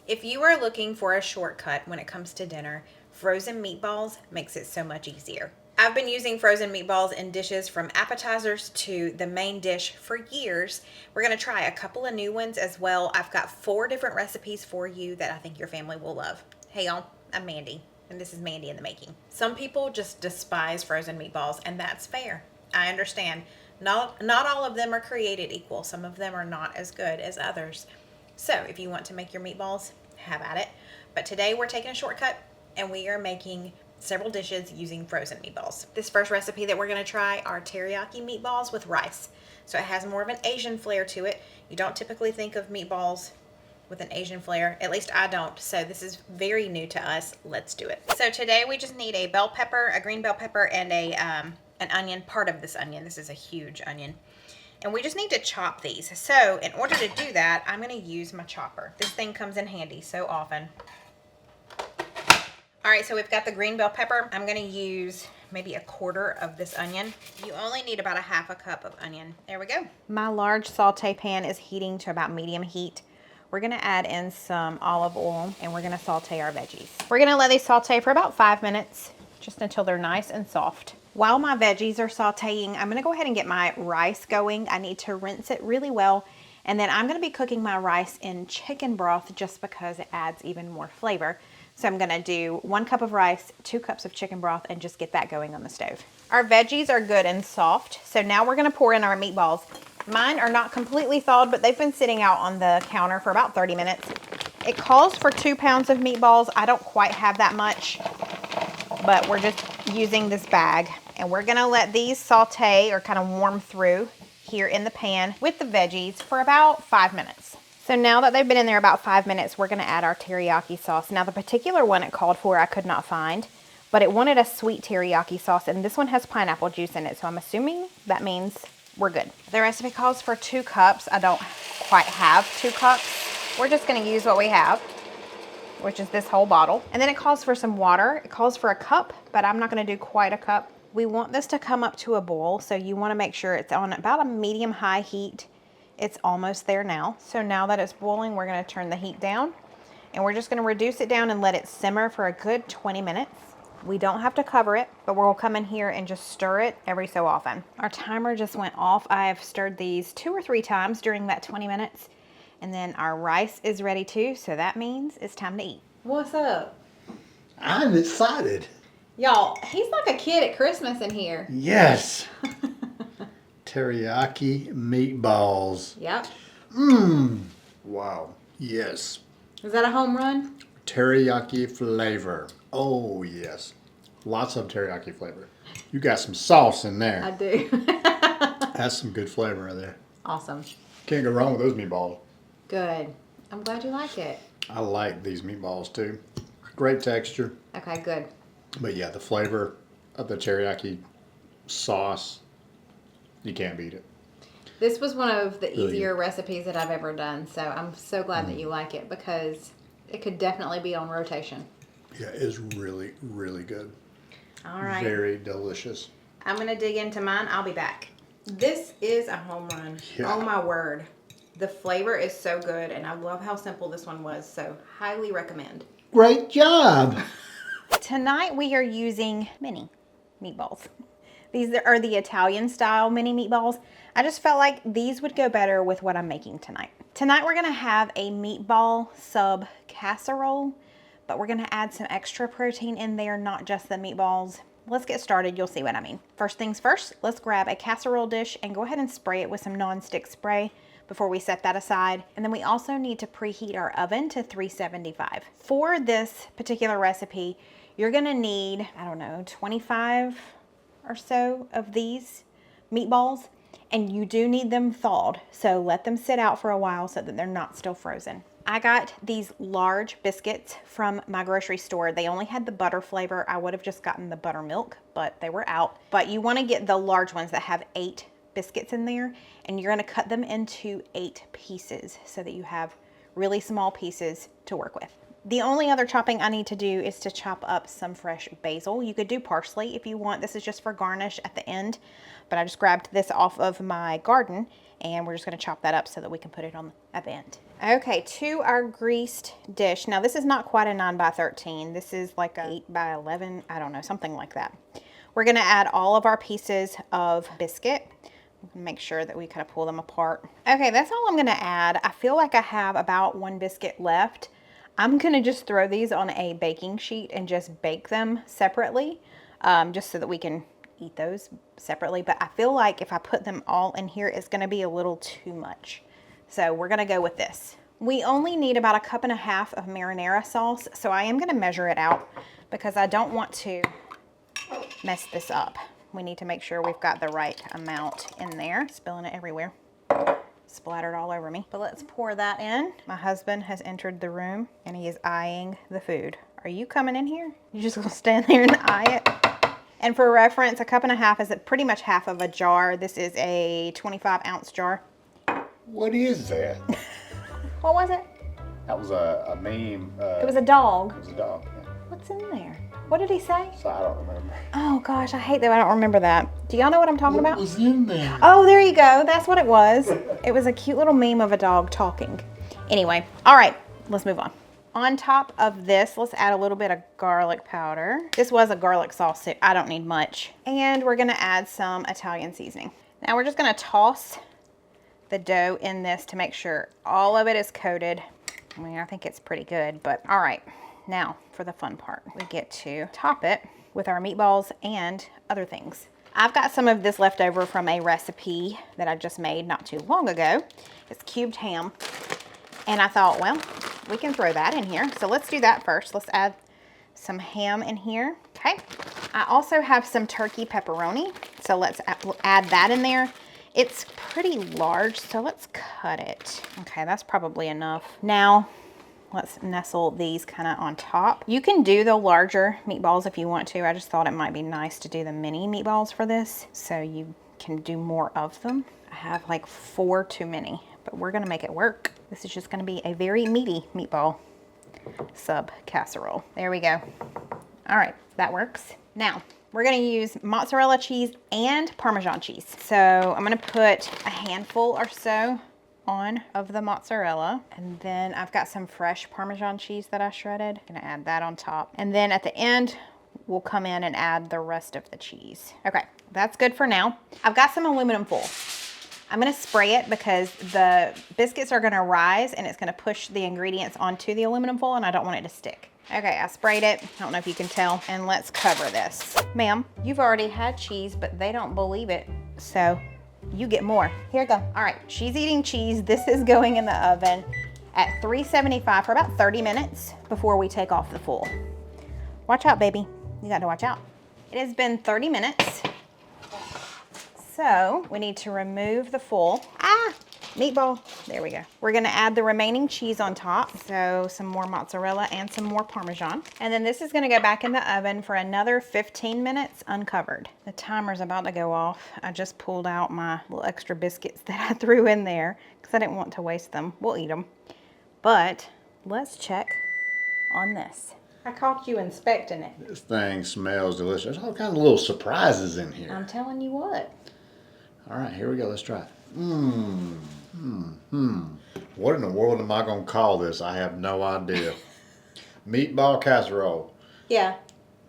If you are looking for a shortcut when it comes to dinner, frozen meatballs makes it so much easier. I've been using frozen meatballs in dishes from appetizers to the main dish for years. We're going to try a couple of new ones as well. I've got 4 different recipes for you that I think your family will love. Hey y'all, I'm Mandy, and this is Mandy in the Making. Some people just despise frozen meatballs, and that's fair. I understand. Not all of them are created equal. Some of them are not as good as others. So if you want to make your meatballs, have at it. But today we're taking a shortcut, and we are making several dishes using frozen meatballs. This first recipe that we're going to try are teriyaki meatballs with rice. So it has more of an Asian flair to it. You don't typically think of meatballs with an Asian flair. At least I don't. So this is very new to us. Let's do it. So today we just need a bell pepper, a green bell pepper, and an onion, part of this onion. This is a huge onion. And we just need to chop these. So in order to do that, I'm going to use my chopper. This thing comes in handy so often. All right, so we've got the green bell pepper. I'm going to use maybe a quarter of this onion. You only need about a half a cup of onion. There we go. My large saute pan is heating to about medium heat. We're going to add in some olive oil, and we're going to saute our veggies. We're going to let these saute for about 5 minutes, just until they're nice and soft. While my veggies are sauteing, I'm going to go ahead and get my rice going. I need to rinse it really well, and then I'm going to be cooking my rice in chicken broth just because it adds even more flavor. So I'm going to do 1 cup of rice, 2 cups of chicken broth, and just get that going on the stove. Our veggies are good and soft, so now we're going to pour in our meatballs. Mine are not completely thawed, but they've been sitting out on the counter for about 30 minutes. It calls for 2 pounds of meatballs. I don't quite have that much, but we're just using this bag. And we're going to let these saute or kind of warm through here in the pan with the veggies for about 5 minutes. So now that they've been in there about 5 minutes, we're going to add our teriyaki sauce. Now the particular one it called for I could not find, but it wanted a sweet teriyaki sauce, and this one has pineapple juice in it, so I'm assuming that means we're good. The recipe calls for 2 cups. I don't quite have 2 cups. We're just going to use what we have, which is this whole bottle. And then it calls for some water. It calls for a cup, but I'm not going to do quite a cup. We want this to come up to a boil, so you want to make sure it's on about a medium-high heat. It's almost there now. So now that it's boiling, we're going to turn the heat down, and we're just going to reduce it down and let it simmer for a good 20 minutes. We don't have to cover it, but we'll come in here and just stir it every so often. Our timer just went off. I have stirred these 2 or 3 times during that 20 minutes, and then our rice is ready too, so that means it's time to eat. What's up? I'm excited. Y'all, he's like a kid at Christmas in here. Yes. Teriyaki meatballs. Yep. Wow. Yes. Is that a home run? Teriyaki flavor. Oh, yes. Lots of teriyaki flavor. You got some sauce in there. I do. That's some good flavor right there. Awesome. Can't go wrong with those meatballs. Good. I'm glad you like it. I like these meatballs too. Great texture. Okay, good. But yeah, the flavor of the teriyaki sauce, you can't beat it. This was one of the Really easier recipes that I've ever done, so I'm so glad that you like it because it could definitely be on rotation. Yeah, it's really, really good. All right. Very delicious. I'm going to dig into mine. I'll be back. This is a home run. Yeah. Oh, my word. The flavor is so good, and I love how simple this one was, so highly recommend. Great job. Tonight we are using mini meatballs. These are the Italian style mini meatballs. I just felt like these would go better with what I'm making tonight. Tonight we're going to have a meatball sub casserole, but we're going to add some extra protein in there, not just the meatballs. Let's get started. You'll see what I mean. First things first, let's grab a casserole dish and go ahead and spray it with some non-stick spray before we set that aside. And then we also need to preheat our oven to 375. For this particular recipe, you're going to need, I don't know, 25 or so of these meatballs, and you do need them thawed. So let them sit out for a while so that they're not still frozen. I got these large biscuits from my grocery store. They only had the butter flavor. I would have just gotten the buttermilk, but they were out. But you want to get the large ones that have 8 biscuits in there, and you're going to cut them into 8 pieces so that you have really small pieces to work with. The only other chopping I need to do is to chop up some fresh basil. You could do parsley if you want. This is just for garnish at the end, but I just grabbed this off of my garden and we're just going to chop that up so that we can put it on at the end. Okay, to our greased dish. Now this is not quite a 9 by 13. This is like a 8 by 11. I don't know, something like that. We're going to add all of our pieces of biscuit. Make sure that we kind of pull them apart. Okay, that's all I'm going to add. I feel like I have about 1 biscuit left. I'm going to just throw these on a baking sheet and just bake them separately, just so that we can eat those separately. But I feel like if I put them all in here, it's going to be a little too much. So we're going to go with this. We only need about 1.5 cups of marinara sauce. So I am going to measure it out because I don't want to mess this up. We need to make sure we've got the right amount in there. Spilling it everywhere. Splattered all over me. But let's pour that in. My husband has entered the room and he is eyeing the food. Are you coming in here? You just gonna stand there and eye it? And for reference, 1.5 cups is pretty much half of a jar. This is a 25-ounce jar. What is that? What was it? That was a meme. It was a dog. It was a dog. Yeah. What's in there? What did he say? So I don't remember. Oh gosh, I hate that I don't remember that. Do y'all know what I'm talking about? What was in there? Oh, there you go. That's what it was. It was a cute little meme of a dog talking. Anyway, all right, let's move on. On top of this, let's add a little bit of garlic powder. This was a garlic sauce, so I don't need much. And we're gonna add some Italian seasoning. Now we're just gonna toss the dough in this to make sure all of it is coated. I mean, I think it's pretty good, but all right. Now for the fun part, we get to top it with our meatballs and other things. I've got some of this left over from a recipe that I just made not too long ago. It's cubed ham. And I thought, well, we can throw that in here. So let's do that first. Let's add some ham in here. Okay. I also have some turkey pepperoni. So let's add that in there. It's pretty large, so let's cut it. Okay, that's probably enough. Now, let's nestle these kind of on top. You can do the larger meatballs if you want to. I just thought it might be nice to do the mini meatballs for this so you can do more of them. I have like 4 too many, but we're gonna make it work. This is just gonna be a very meaty meatball sub casserole. There we go. All right, that works. Now, we're gonna use mozzarella cheese and Parmesan cheese. So I'm gonna put a handful or so on of the mozzarella, and then I've got some fresh Parmesan cheese that I shredded. I'm gonna add that on top, and then at the end we'll come in and add the rest of the cheese. Okay, that's good for now. I've got some aluminum foil. I'm gonna spray it because the biscuits are gonna rise and it's gonna push the ingredients onto the aluminum foil and I don't want it to stick. Okay, I sprayed it. I don't know if you can tell. And let's cover this. Ma'am, you've already had cheese, but they don't believe it. So you get more. Here you go. All right, she's eating cheese. This is going in the oven at 375 for about 30 minutes before we take off the foil. Watch out, baby. You got to watch out. It has been 30 minutes. So we need to remove the foil. Meatball. There we go. We're gonna add the remaining cheese on top. So some more mozzarella and some more Parmesan. And then this is gonna go back in the oven for another 15 minutes uncovered. The timer's about to go off. I just pulled out my little extra biscuits that I threw in there because I didn't want to waste them. We'll eat them. But let's check on this. I caught you inspecting it. This thing smells delicious. There's all kinds of little surprises in here. I'm telling you what. All right, here we go. Let's try it. What in the world am I going to call this? I have no idea. Meatball casserole. Yeah.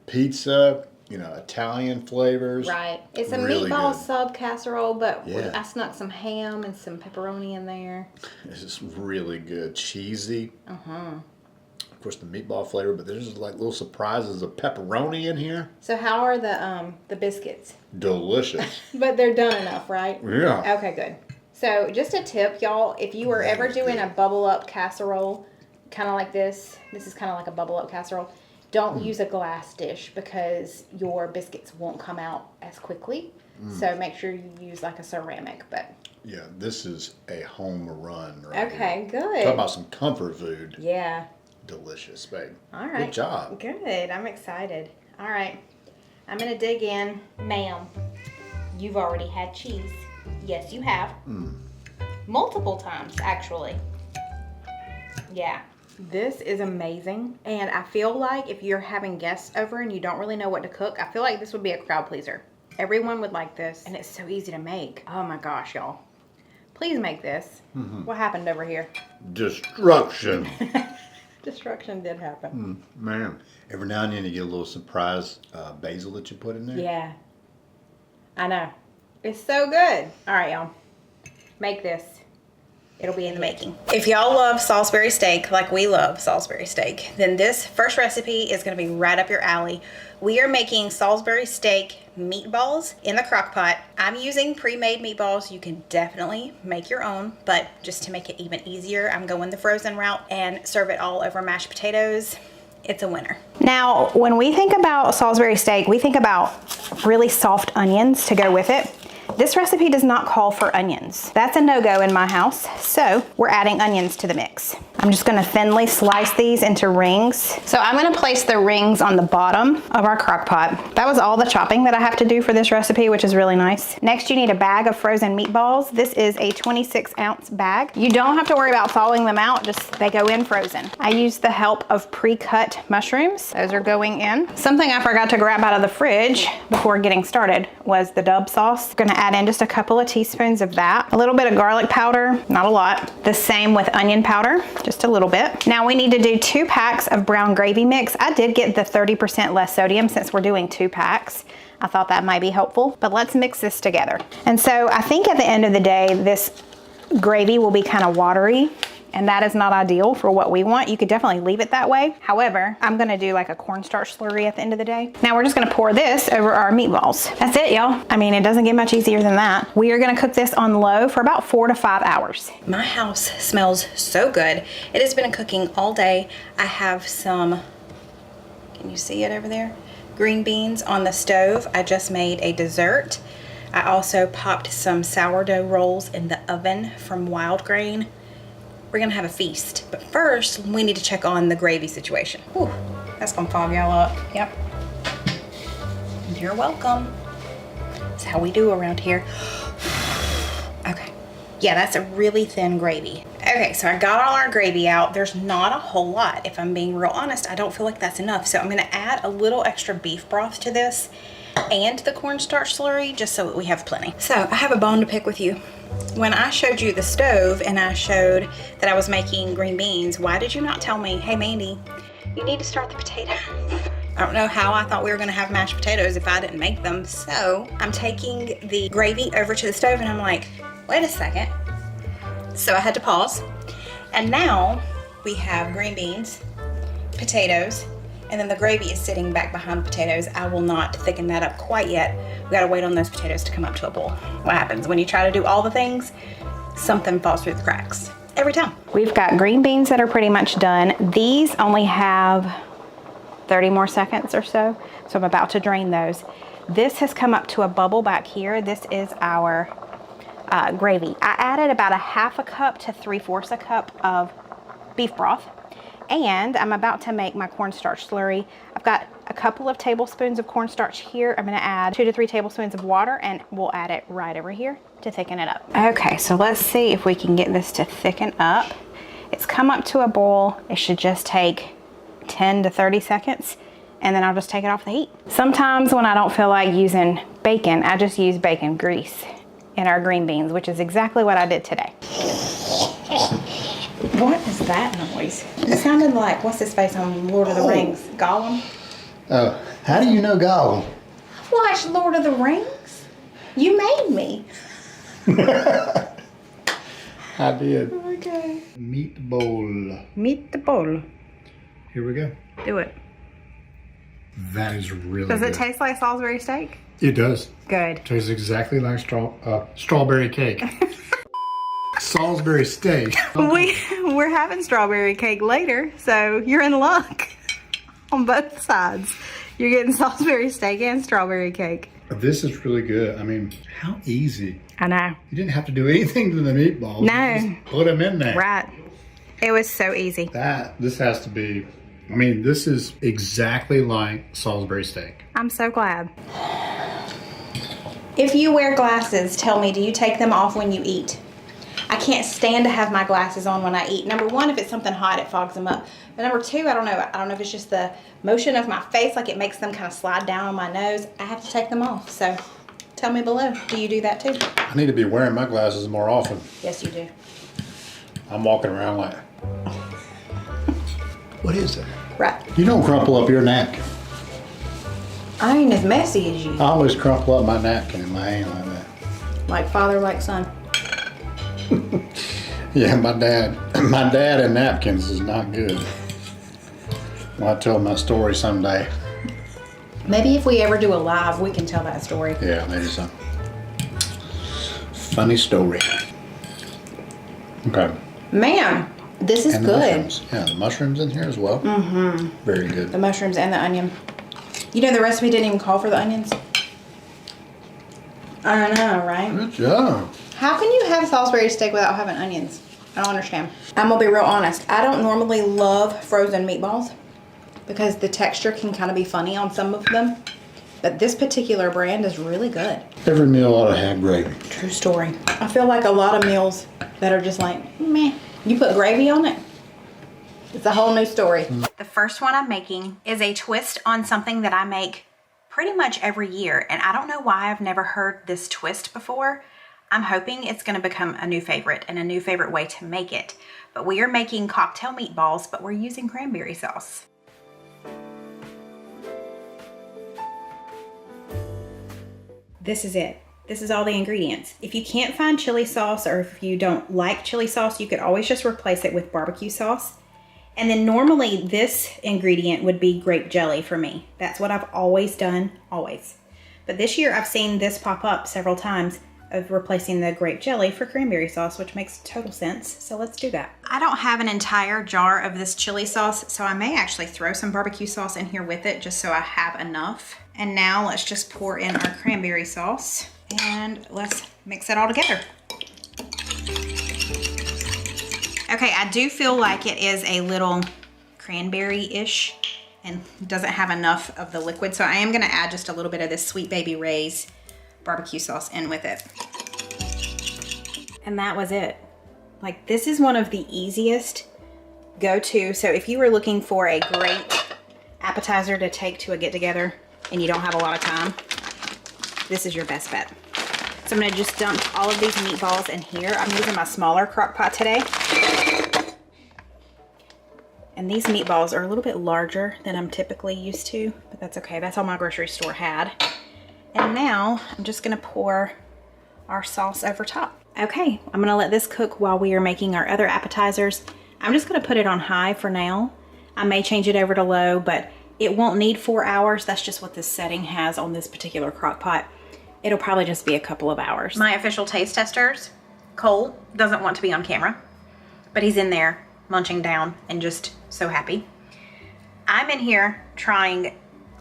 Pizza, you know, Italian flavors. Right. It's a Really meatball good. sub casserole, but Yeah. I snuck some ham and some pepperoni in there. This is really good. Cheesy. Of course, the meatball flavor, but there's just like little surprises of pepperoni in here. So how are the biscuits? Delicious. But they're done enough, right? Yeah. Okay, good. So just a tip, y'all, if you were ever doing a bubble up casserole, kind of like this is kind of like a bubble up casserole, don't use a glass dish because your biscuits won't come out as quickly. So make sure you use like a ceramic, but. Yeah, this is a home run right Okay, here. good. Talk about some comfort food. Yeah. Delicious, babe. All right. Good job. Good. I'm excited. All right. I'm going to dig in. Ma'am, you've already had cheese. Yes, you have. Multiple times, actually. Yeah. This is amazing. And I feel like if you're having guests over and you don't really know what to cook, I feel like this would be a crowd pleaser. Everyone would like this, and it's so easy to make. Oh my gosh, y'all. Please make this. What happened over here? Destruction. Destruction did happen. Man. Every now and then you get a little surprise basil that you put in there. Yeah. I know. It's so good. All right, y'all. Make this. It'll be in the making. If y'all love Salisbury steak like we love Salisbury steak, then this first recipe is going to be right up your alley. We are making Salisbury steak meatballs in the crock pot. I'm using pre-made meatballs. You can definitely make your own, but just to make it even easier, I'm going the frozen route and serve it all over mashed potatoes. It's a winner. Now, when we think about Salisbury steak, we think about really soft onions to go with it. This recipe does not call for onions. That's a no-go in my house, so we're adding onions to the mix. I'm just gonna thinly slice these into rings. So I'm gonna place the rings on the bottom of our crock pot. That was all the chopping that I have to do for this recipe, which is really nice. Next, you need a bag of frozen meatballs. This is a 26-ounce bag. You don't have to worry about thawing them out, just they go in frozen. I use the help of pre-cut mushrooms. Those are going in. Something I forgot to grab out of the fridge before getting started was the Dub sauce. Gonna add in just a couple of teaspoons of that. A little bit of garlic powder, not a lot. The same with onion powder, just a little bit. Now we need to do 2 packs of brown gravy mix. I did get the 30% less sodium since we're doing 2 packs. I thought that might be helpful, but let's mix this together. And so I think at the end of the day, this gravy will be kind of watery, and that is not ideal for what we want. You could definitely leave it that way. However, I'm gonna do like a cornstarch slurry at the end of the day. Now we're just gonna pour this over our meatballs. That's it, y'all. I mean, it doesn't get much easier than that. We are gonna cook this on low for about 4 to 5 hours. My house smells so good. It has been cooking all day. I have some, can you see it over there? Green beans on the stove. I just made a dessert. I also popped some sourdough rolls in the oven from Wild Grain. We're gonna have a feast, but first we need to check on the gravy situation. Whew, that's gonna fog y'all up. Yep. You're welcome. That's how we do around here. Okay. Yeah, that's a really thin gravy. Okay, so I got all our gravy out. There's not a whole lot. If I'm being real honest, I don't feel like that's enough. So I'm gonna add a little extra beef broth to this and the cornstarch slurry just so that we have plenty. So I have a bone to pick with you. When I showed you the stove and I showed that I was making green beans, why did you not tell me, hey Mandy, you need to start the potatoes? I don't know how I thought we were gonna have mashed potatoes if I didn't make them. So I'm taking the gravy over to the stove and I'm like, wait a second. So I had to pause. And now we have green beans, potatoes, and then the gravy is sitting back behind the potatoes. I will not thicken that up quite yet. We gotta wait on those potatoes to come up to a boil. What happens when you try to do all the things? Something falls through the cracks. Every time. We've got green beans that are pretty much done. These only have 30 more seconds or so. So I'm about to drain those. This has come up to a bubble back here. This is our gravy. I added about a 1/2 cup to 3/4 a cup of beef broth. And I'm about to make my cornstarch slurry. I've got a couple of tablespoons of cornstarch here. I'm gonna add 2 to 3 tablespoons of water and we'll add it right over here to thicken it up. Okay, so let's see if we can get this to thicken up. It's come up to a boil. It should just take 10 to 30 seconds and then I'll just take it off the heat. Sometimes when I don't feel like using bacon, I just use bacon grease in our green beans, which is exactly what I did today. What is that noise? It sounded like, what's his face on Lord of the Rings? Gollum? Oh, how do you know Gollum? I've watched Lord of the Rings. You made me. I did. Okay. Meatball. Meatball. Here we go. Do it. That is really Does good. it taste like Salisbury steak? It does. Good. Tastes exactly like strawberry cake. Salisbury steak. We're having strawberry cake later, so you're in luck on both sides. You're getting Salisbury steak and strawberry cake. This is really good. I mean, how easy. I know. You didn't have to do anything to the meatballs. No. You just put them in there. Right. It was so easy. This has to be, I mean, this is exactly like Salisbury steak. I'm so glad. If you wear glasses, tell me, do you take them off when you eat? I can't stand to have my glasses on when I eat. Number one, if it's something hot, it fogs them up. But number two, I don't know if it's just the motion of my face, like it makes them kind of slide down on my nose. I have to take them off. So tell me below, do you do that too? I need to be wearing my glasses more often. Yes, you do. I'm walking around like, what is that? Right. You don't crumple up your napkin. I ain't as messy as you. I always crumple up my napkin in my hand like that. Like father, like son. Yeah, my dad and napkins is not good. Well, I'll tell my story someday. Maybe if we ever do a live, we can tell that story. Yeah, maybe so. Funny story. Okay. Man, this is And the good. mushrooms. Yeah, the mushrooms in here as well. Mm-hmm. Very good. The mushrooms and the onion. You know the recipe didn't even call for the onions? I know, right? Good job. How can you have Salisbury steak without having onions? I don't understand. I'm gonna be real honest. I don't normally love frozen meatballs because the texture can kind of be funny on some of them. But this particular brand is really good. Every meal ought to have gravy. True story. I feel like a lot of meals that are just like, meh. You put gravy on it, it's a whole new story. The first one I'm making is a twist on something that I make pretty much every year. And I don't know why I've never heard this twist before. I'm hoping it's going to become a new favorite and a new favorite way to make it. But we are making cocktail meatballs, but we're using cranberry sauce. This is it. This is all the ingredients. If you can't find chili sauce or if you don't like chili sauce, you could always just replace it with barbecue sauce. And then normally this ingredient would be grape jelly for me. That's what I've always done, always. But this year I've seen this pop up several times of replacing the grape jelly for cranberry sauce, which makes total sense. So let's do that. I don't have an entire jar of this chili sauce, so I may actually throw some barbecue sauce in here with it just so I have enough. And now let's just pour in our cranberry sauce and let's mix it all together. Okay, I do feel like it is a little cranberry-ish and doesn't have enough of the liquid, so I am gonna add just a little bit of this Sweet Baby Ray's barbecue sauce in with it. And that was it. Like, this is one of the easiest go-to. So if you were looking for a great appetizer to take to a get-together and you don't have a lot of time, this is your best bet. So I'm gonna just dump all of these meatballs in here. I'm using my smaller crock pot today. And these meatballs are a little bit larger than I'm typically used to, but that's okay. That's all my grocery store had. And now I'm just gonna pour our sauce over top. Okay, I'm gonna let this cook while we are making our other appetizers. I'm just gonna put it on high for now. I may change it over to low, but it won't need 4 hours. That's just what this setting has on this particular crock pot. It'll probably just be a couple of hours. My official taste testers, Cole doesn't want to be on camera, but he's in there munching down and just so happy. I'm in here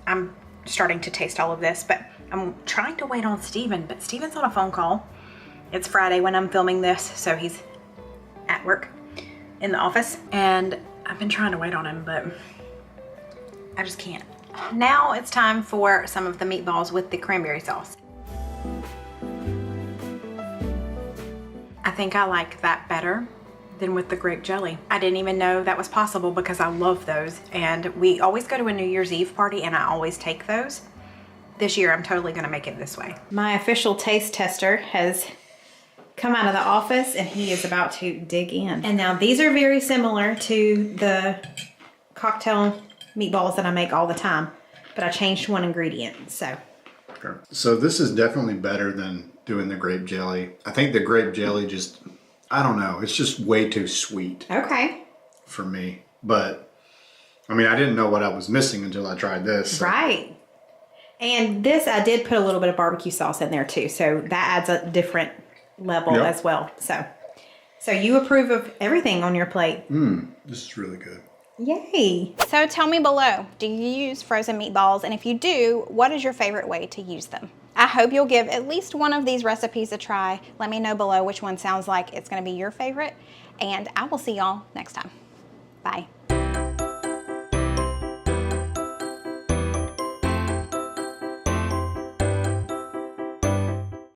I'm starting to taste all of this, but I'm trying to wait on Steven, but Steven's on a phone call. It's Friday when I'm filming this, so he's at work in the office, and I've been trying to wait on him, but I just can't. Now it's time for some of the meatballs with the cranberry sauce. I think I like that better than with the grape jelly. I didn't even know that was possible because I love those, and we always go to a New Year's Eve party and I always take those. This year I'm totally gonna make it this way. My official taste tester has come out of the office and he is about to dig in. And now these are very similar to the cocktail meatballs that I make all the time, but I changed one ingredient, so. Sure. So this is definitely better than doing the grape jelly. I think the grape jelly just, I don't know, it's just way too sweet. Okay. For me. But, I mean, I didn't know what I was missing until I tried this. So. Right. And this, I did put a little bit of barbecue sauce in there too, so that adds a different level as well. So you approve of everything on your plate. This is really good. Yay. So tell me below, do you use frozen meatballs? And if you do, what is your favorite way to use them? I hope you'll give at least one of these recipes a try. Let me know below which one sounds like it's gonna be your favorite, and I will see y'all next time. Bye.